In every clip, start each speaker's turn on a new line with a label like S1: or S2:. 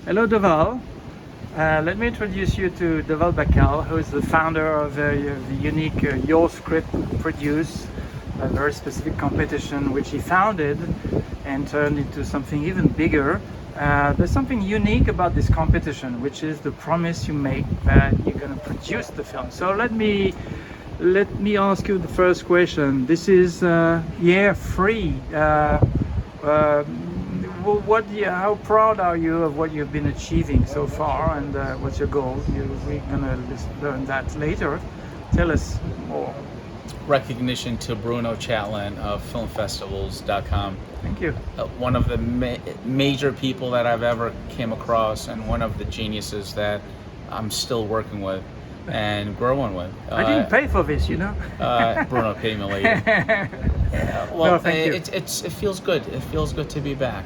S1: Hello, Doval. Let me introduce you to Doval Bacall, who is the founder of the unique Your Script Produce, a very specific competition which he founded and turned into something even bigger. There's something unique about this competition, which is the promise you make that you're going to produce the film. So let me ask you the first question. This is free. How proud are you of what you've been achieving so far, and what's your goal? We're gonna learn that later. Tell us more.
S2: Recognition to Bruno Chatelin of filmfestivals.com.
S1: Thank you.
S2: One of the major people that I've ever came across, and one of the geniuses that I'm still working with and growing with.
S1: I didn't pay for this, you know.
S2: Bruno paid me later. Well,
S1: no, thank you.
S2: It feels good. It feels good to be back.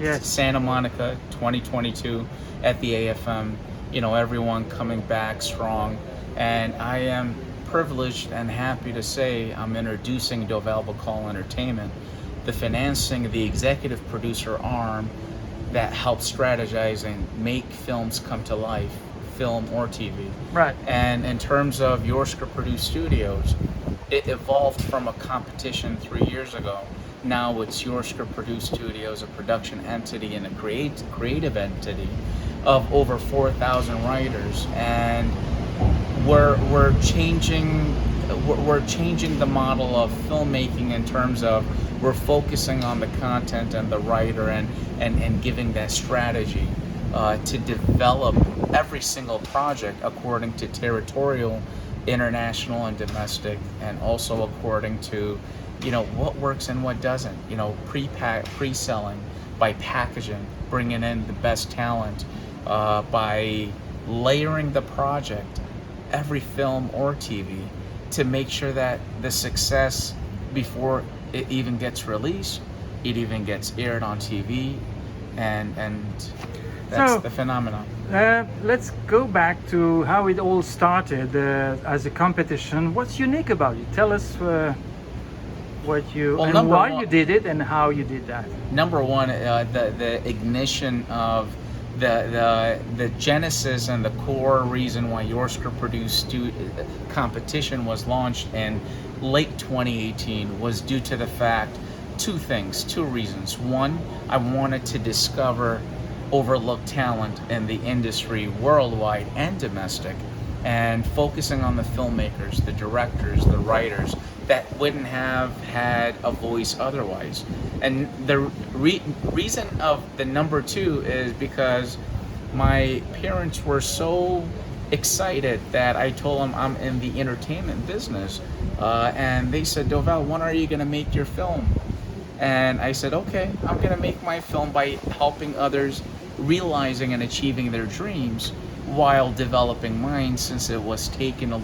S1: Yes.
S2: Santa Monica, 2022, at the AFM. You know, everyone coming back strong, and I am privileged and happy to say I'm introducing Doval Bacall Entertainment, the financing, the executive producer arm that helps strategize and make films come to life, film or TV.
S1: Right.
S2: And in terms of Your Script Produce Studios, it evolved from a competition 3 years ago. Now it's Your Script Produce Studios, a production entity and a creative entity of over 4,000 writers, and we're changing the model of filmmaking in terms of we're focusing on the content and the writer and giving that strategy to develop every single project according to territorial, international, and domestic, and also according to, you know, what works and what doesn't. You know, pre-selling, by packaging, bringing in the best talent, by layering the project, every film or TV, to make sure that the success before it even gets released, it even gets aired on TV, and that's the phenomenon.
S1: Let's go back to how it all started as a competition. What's unique about it? Tell us what you and why you did it and how you did that.
S2: Number one, the ignition of the genesis and the core reason why Your Script Produce competition was launched in late 2018 was due to the fact, two reasons. One, I wanted to discover overlooked talent in the industry worldwide and domestic, and focusing on the filmmakers, the directors, the writers that wouldn't have had a voice otherwise. And the reason of the number two is because my parents were so excited that I told them I'm in the entertainment business, and they said, Doval, when are you going to make your film? And I said, okay, I'm going to make my film by helping others realizing and achieving their dreams while developing mine, since it was taking a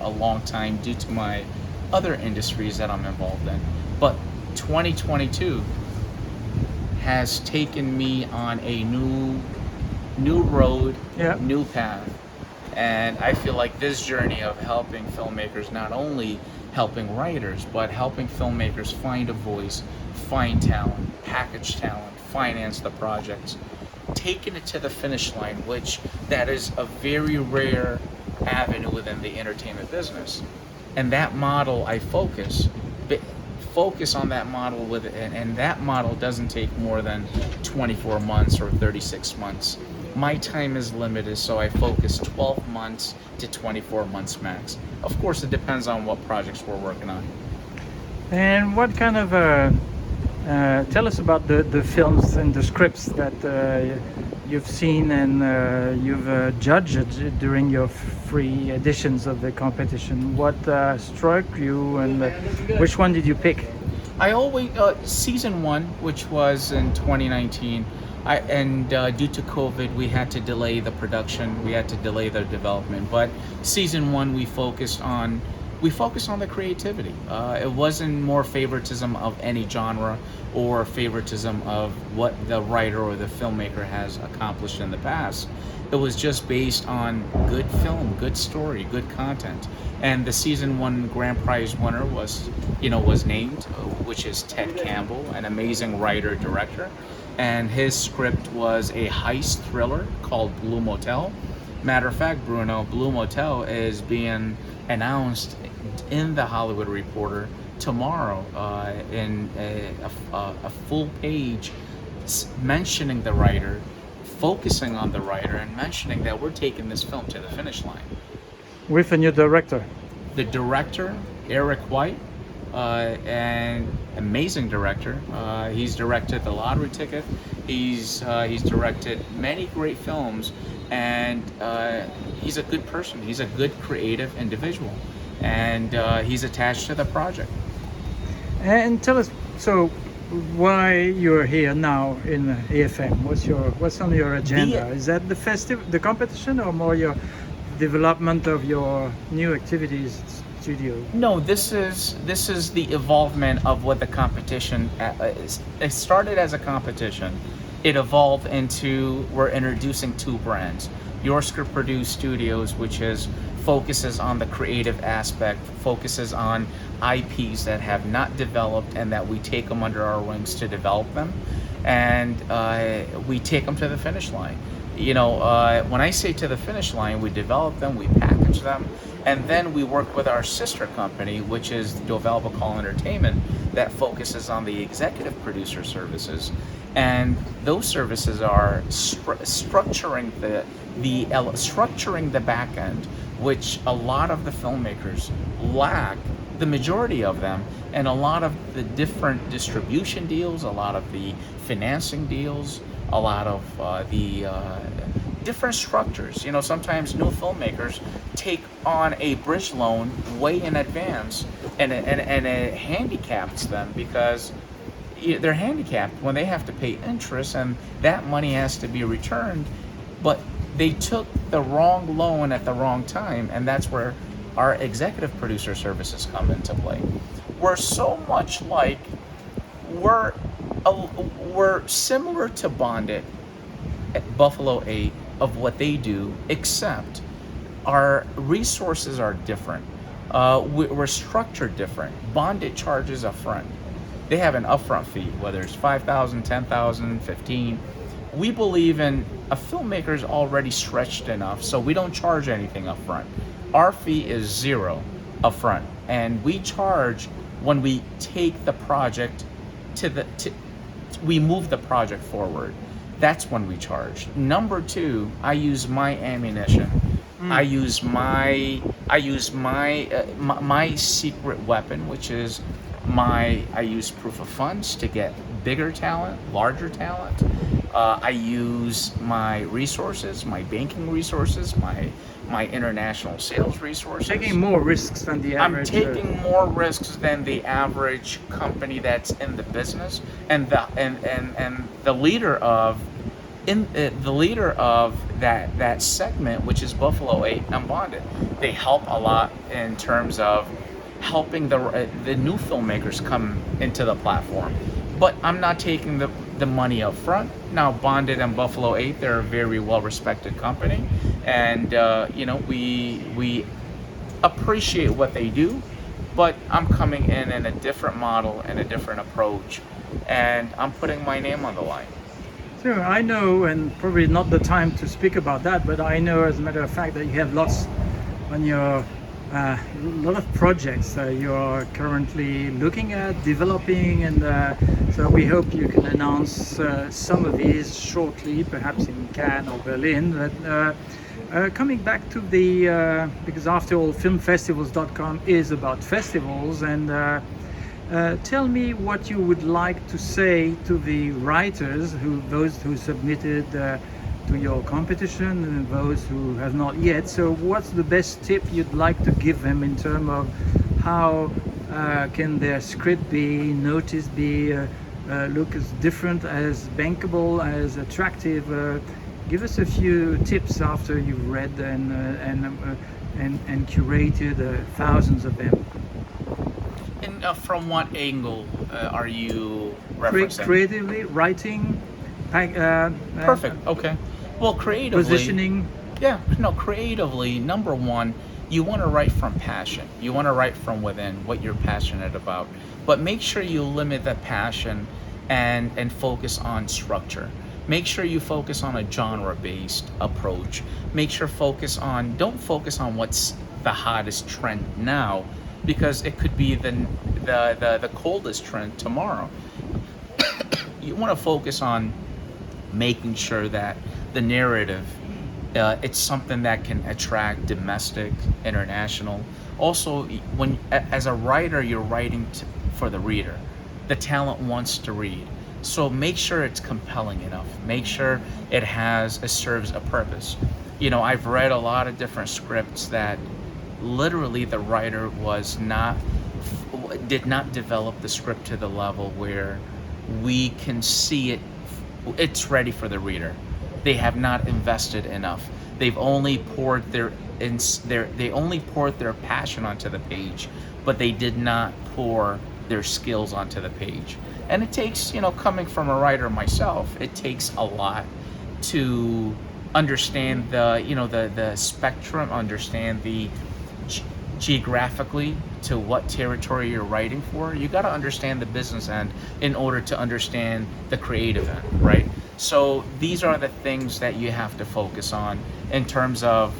S2: long time due to my other industries that I'm involved in. But 2022 has taken me on a new road, new path. And I feel like this journey of helping filmmakers, not only helping writers, but helping filmmakers find a voice, find talent, package talent, finance the projects, taking it to the finish line, which that is a very rare avenue within the entertainment business. And that model, I focus on that model with it, and that model doesn't take more than 24 months or 36 months. My time is limited, so I focus 12 months to 24 months max. Of course, it depends on what projects we're working on.
S1: And what kind of tell us about the films and the scripts that you've seen and you've judged during your free editions of the competition. What struck you, and which one did you pick?
S2: I always season one, which was in 2019. Due to COVID, we had to delay the production. We had to delay the development. But season one, we focused on the creativity. It wasn't more favoritism of any genre or favoritism of what the writer or the filmmaker has accomplished in the past. It was just based on good film, good story, good content. And the season one grand prize winner was named, which is Ted Campbell, an amazing writer director. and his script was a heist thriller called Blue Motel. Matter of fact, Bruno, Blue Motel is being announced in the Hollywood Reporter tomorrow in a full page mentioning the writer, focusing on the writer, and mentioning that we're taking this film to the finish line.
S1: With a new director.
S2: The director, Eric White, an amazing director. He's directed The Lottery Ticket. He's directed many great films, and he's a good person. He's a good creative individual, and he's attached to the project.
S1: And tell us, so why you're here now in AFM? What's on your agenda? Is that the competition, or more your development of your new activities studio?
S2: No, this is the evolvement of what the competition is. It started as a competition. It evolved into, we're introducing two brands. Your Script Produced Studios, which focuses on the creative aspect, focuses on IPs that have not developed, and that we take them under our wings to develop them, and we take them to the finish line. When I say to the finish line, we develop them, we package them, and then we work with our sister company, which is Doval Bacall Entertainment, that focuses on the executive producer services. And those services are structuring the back end, which a lot of the filmmakers lack, the majority of them, and a lot of the different distribution deals, a lot of the financing deals, a lot of the different structures. Sometimes new filmmakers take on a bridge loan way in advance, and it handicaps them because they're handicapped when they have to pay interest, and that money has to be returned, but they took the wrong loan at the wrong time, and that's where our executive producer services come into play. We're so much like, we're similar to Bonded at Buffalo 8 of what they do, except our resources are different. We're structured different. Bonded charges upfront. They have an upfront fee, whether it's $5,000, $10,000, $15,000. We believe in a filmmaker's already stretched enough, so we don't charge anything upfront. Our fee is $0 upfront, and we charge when we take the project we move the project forward. That's when we charge. Number two, I use my ammunition. I use my secret weapon, which is I use proof of funds to get bigger talent, larger talent. I use my resources, my banking resources, my international sales resources.
S1: Taking more risks than the average.
S2: I'm taking more risks than the average company that's in the business, and the leader of that segment, which is Buffalo 8 and Bonded. They help a lot in terms of helping the new filmmakers come into the platform. But I'm not taking the money up front. Now, Bonded and Buffalo 8, they're a very well-respected company, and we appreciate what they do, but I'm coming in a different model and a different approach, and I'm putting my name on the line.
S1: So I know, and probably not the time to speak about that, but I know, as a matter of fact, that you have lots on your lot of projects you're currently looking at developing, and so we hope you can announce some of these shortly, perhaps in Cannes or Berlin. But coming back to because after all, filmfestivals.com is about festivals, and tell me what you would like to say to the writers, those who submitted to your competition and those who have not yet. So what's the best tip you'd like to give them in terms of how can their script be noticed, look as different, as bankable, as attractive? Give us a few tips after you've read and curated thousands of them.
S2: And from what angle are you referencing?
S1: Creatively, writing,
S2: perfect. Okay. Well, creatively,
S1: positioning.
S2: Yeah. No, creatively, number one, you want to write from passion. You want to write from within what you're passionate about. But make sure you limit that passion and focus on structure. Make sure you focus on a genre-based approach. Make sure don't focus on what's the hottest trend now, because it could be the coldest trend tomorrow. You want to focus on making sure that the narrative, it's something that can attract domestic, international. Also, when as a writer, you're writing for the reader. The talent wants to read. So make sure it's compelling enough. Make sure it serves a purpose. I've read a lot of different scripts that literally the writer did not develop the script to the level where we can see it's ready for the reader. They have not invested enough. They've only poured their passion onto the page, but they did not pour their skills onto the page. And it takes, coming from a writer myself, it takes a lot to understand the spectrum, understand the geographically to what territory you're writing for. You got to understand the business end in order to understand the creative end, right? So these are the things that you have to focus on in terms of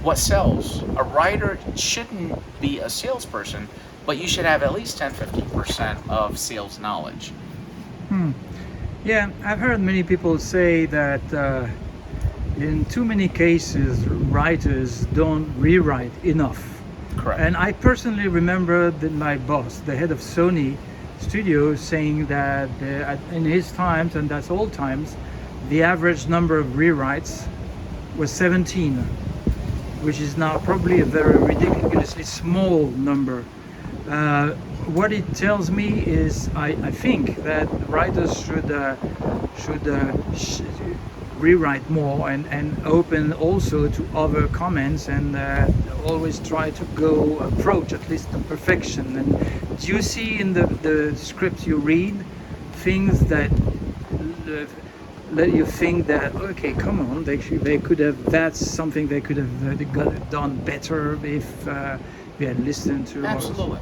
S2: what sells. A writer shouldn't be a salesperson, but you should have at least 10-15% of sales knowledge.
S1: Yeah, I've heard many people say that in too many cases, writers don't rewrite enough.
S2: Correct.
S1: And I personally remember my boss, the head of Sony Studios, saying that in his times, and that's old times, the average number of rewrites was 17, which is now probably a very ridiculously small number. What it tells me is I think that writers should rewrite more and open also to other comments, and always try to approach at least to perfection. And do you see in the scripts you read things that let you think that, okay, come on, they could have, that's something they could have done better if we had listened to?
S2: Absolutely.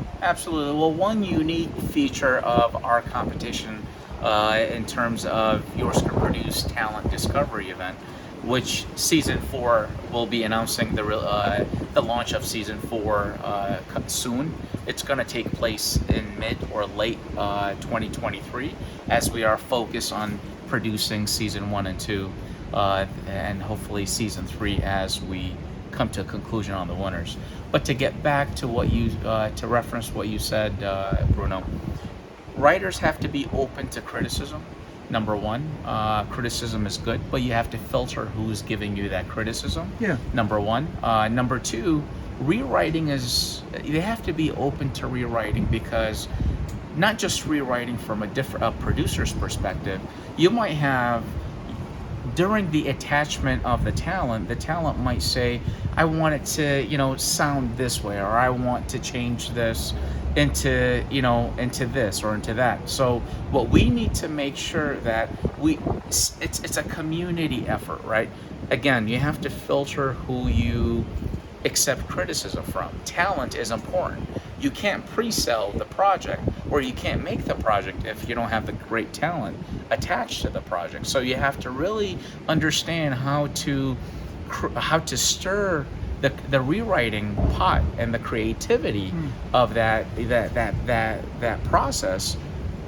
S2: Well, one unique feature of our competition in terms of Your Script Produced Talent Discovery event, which season 4 will be announcing the launch of season 4 soon. It's going to take place in mid or late 2023, as we are focused on producing season 1 and 2, and hopefully season 3 as we come to a conclusion on the winners. But to get back to to reference what you said, Bruno, writers have to be open to criticism. Number one, criticism is good, but you have to filter who's giving you that criticism.
S1: Yeah.
S2: Number one. Number two, rewriting they have to be open to rewriting, because not just rewriting from a producer's perspective. You might have, during the attachment of the talent might say, I want it to, sound this way, or I want to change this into this or into that. So what we need to make sure that it's a community effort, right? Again, you have to filter who you accept criticism from. Talent is important. You can't pre-sell the project, or you can't make the project if you don't have the great talent attached to the project. So you have to really understand how to stir the rewriting pot and the creativity of that process,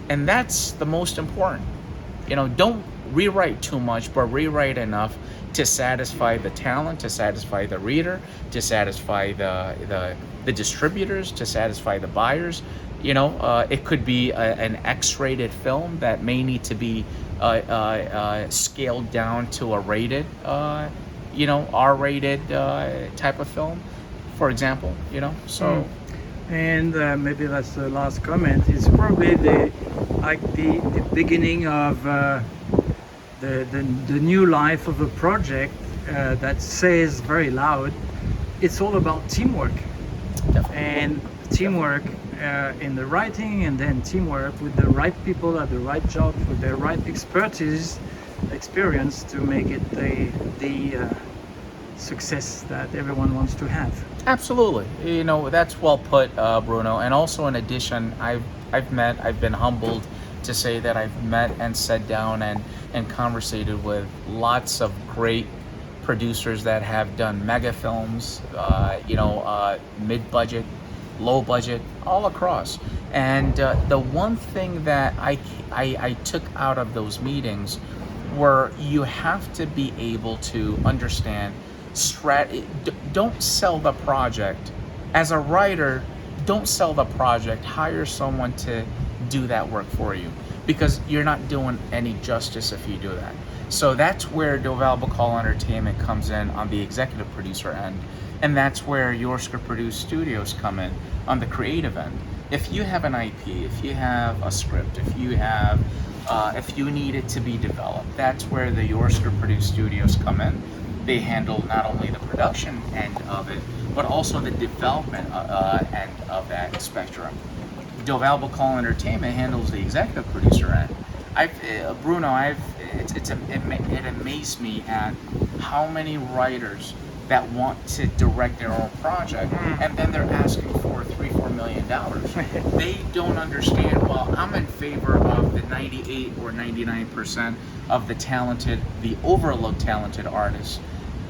S2: and that's the most important. Don't rewrite too much, but rewrite enough to satisfy the talent, to satisfy the reader, to satisfy the distributors, to satisfy the buyers. It could be an X-rated film that may need to be scaled down to a rated, R-rated type of film, for example. So.
S1: And maybe that's the last comment. It's probably the beginning of the new life of a project that says very loud, it's all about teamwork.
S2: Definitely.
S1: And teamwork in the writing, and then teamwork with the right people at the right job with their right experience to make it the success that everyone wants to have.
S2: Absolutely. That's well put, Bruno. And also, in addition, I've been humbled to say that I've met and sat down and conversated with lots of great producers that have done mega films, mid-budget, low budget, all across. And the one thing that I took out of those meetings were you have to be able to understand don't sell the project. As a writer, don't sell the project. Hire someone to do that work for you, because you're not doing any justice if you do that. So that's where Doval Bacall Entertainment comes in on the executive producer end, and that's where Your Script Produced Studios come in on the creative end. If you have an IP, if you have a script, if you need it to be developed, that's where the Your Script Produced Studios come in. They handle not only the production end of it, but also the development end of that spectrum. Doval Bacall Entertainment handles the executive producer end. It amazed me at how many writers that want to direct their own project, and then they're asking for $3-4 million. They don't understand. Well, I'm in favor of the 98 or 99% of the overlooked talented artists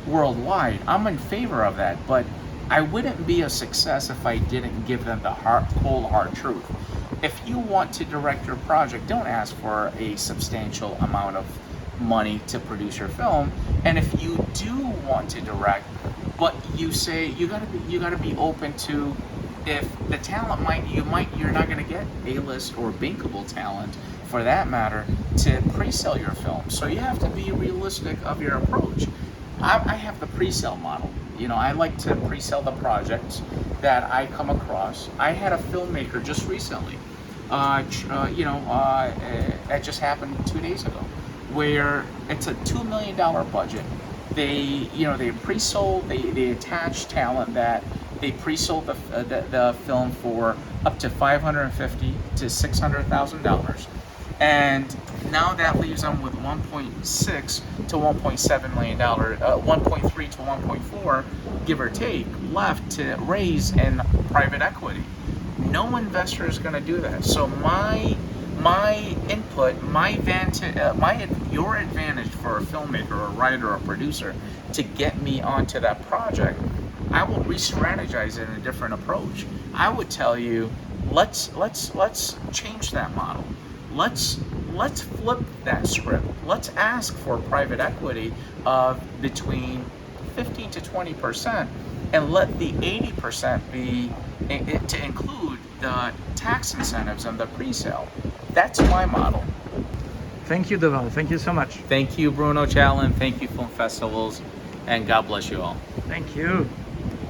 S2: worldwide. I'm in favor of that, but I wouldn't be a success if I didn't give them the cold hard truth. If you want to direct your project, don't ask for a substantial amount of money to produce your film. And if you do want to direct, but you say you gotta be open to, if the talent you're not gonna get A-list or bankable talent for that matter to pre-sell your film. So you have to be realistic of your approach. I have the pre-sale model. I like to pre-sell the projects that I come across. I had a filmmaker just recently, it just happened 2 days ago, where it's a $2 million budget. They pre-sold, they attached talent that they pre-sold the film for up to $550,000 to $600,000, and now that leaves them with $1.6 to $1.7 million, 1.3 to 1.4, give or take, left to raise in private equity. No investor is going to do that. So my input, your advantage for a filmmaker, or a writer, or a producer to get me onto that project, I will re-strategize it in a different approach. I would tell you, let's change that model. Let's flip that script. Let's ask for private equity of between 15 to 20%, and let the 80% be to include the tax incentives and the pre-sale. That's my model.
S1: Thank you, Doval. Thank you so much.
S2: Thank you, Bruno Chatelin. Thank you, Film Festivals, and God bless you all.
S1: Thank you.